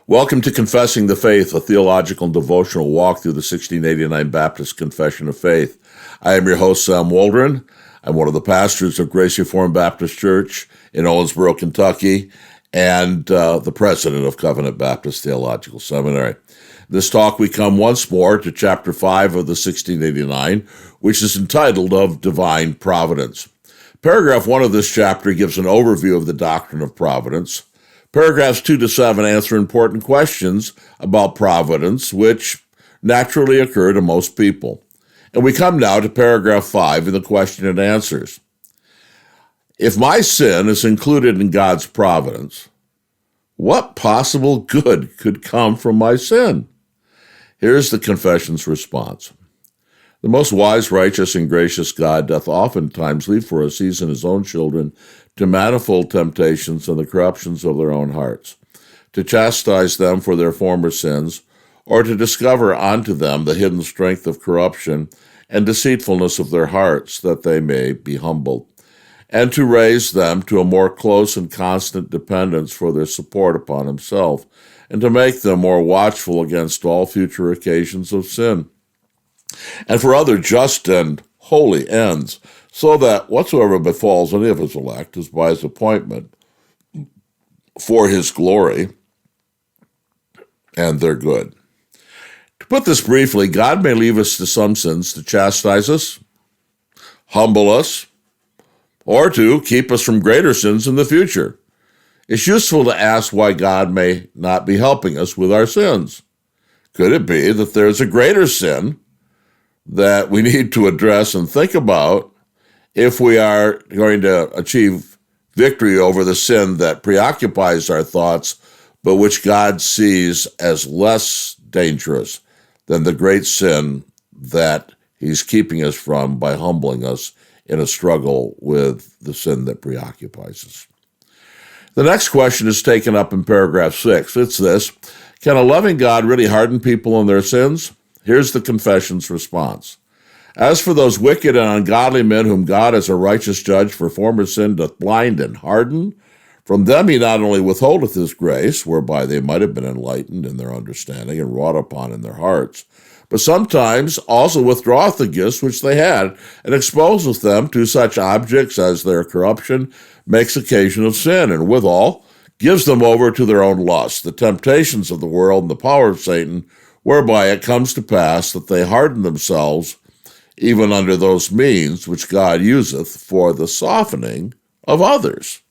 Welcome to Confessing the Faith, a theological and devotional walk through the 1689 Baptist Confession of Faith. I am your host, Sam Waldron. I'm one of the pastors of Grace Reformed Baptist Church in Owensboro, Kentucky, and the president of Covenant Baptist Theological Seminary. This talk, we come once more to chapter 5 of the 1689, which is entitled Of Divine Providence. Paragraph 1 of this chapter gives an overview of the doctrine of providence. Paragraphs 2 to 7 answer important questions about providence, which naturally occur to most people. And we come now to paragraph 5 in the question and answers. If my sin is included in God's providence, what possible good could come from my sin? Here's the confession's response. The most wise, righteous, and gracious God doth oftentimes leave for a season his own children to manifold temptations and the corruptions of their own hearts, to chastise them for their former sins, or to discover unto them the hidden strength of corruption and deceitfulness of their hearts, that they may be humbled, and to raise them to a more close and constant dependence for their support upon himself, and to make them more watchful against all future occasions of sin, and for other just and holy ends, so that whatsoever befalls any of his elect is by his appointment for his glory and their good. To put this briefly, God may leave us to some sins to chastise us, humble us, or to keep us from greater sins in the future. It's useful to ask why God may not be helping us with our sins. Could it be that there's a greater sin that we need to address and think about if we are going to achieve victory over the sin that preoccupies our thoughts, but which God sees as less dangerous than the great sin that he's keeping us from by humbling us in a struggle with the sin that preoccupies us? The next question is taken up in paragraph 6. It's this: can a loving God really harden people in their sins? Here's the confession's response. As for those wicked and ungodly men whom God as a righteous judge for former sin doth blind and harden, from them he not only withholdeth his grace, whereby they might have been enlightened in their understanding and wrought upon in their hearts, but sometimes also withdraweth the gifts which they had, and exposeth them to such objects as their corruption makes occasion of sin, and withal gives them over to their own lusts, the temptations of the world, and the power of Satan, whereby it comes to pass that they harden themselves even under those means which God useth for the softening of others.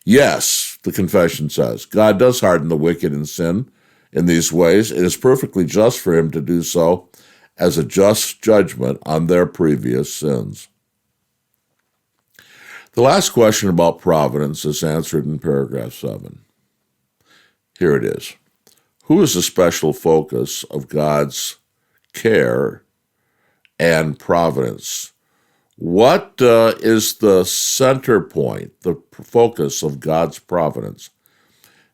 Yes, the confession says, God does harden the wicked in sin in these ways. It is perfectly just for him to do so as a just judgment on their previous sins. The last question about providence is answered in paragraph 7. Here it is. Who is the special focus of God's care and providence? What is the center point, the focus of God's providence?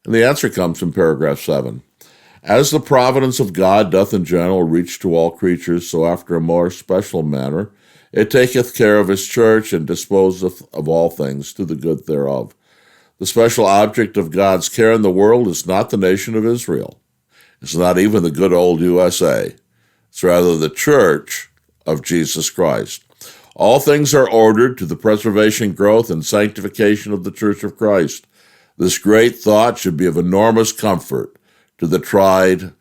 And the answer comes in paragraph 7. As the providence of God doth in general reach to all creatures, so after a more special manner it taketh care of his church, and disposeth of all things to the good thereof. The special object of God's care in the world is not the nation of Israel. It's not even the good old USA. It's rather the church of Jesus Christ. All things are ordered to the preservation, growth, and sanctification of the church of Christ. This great thought should be of enormous comfort to the tried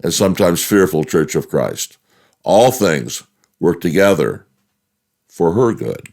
and sometimes fearful church of Christ. All things work together for her good.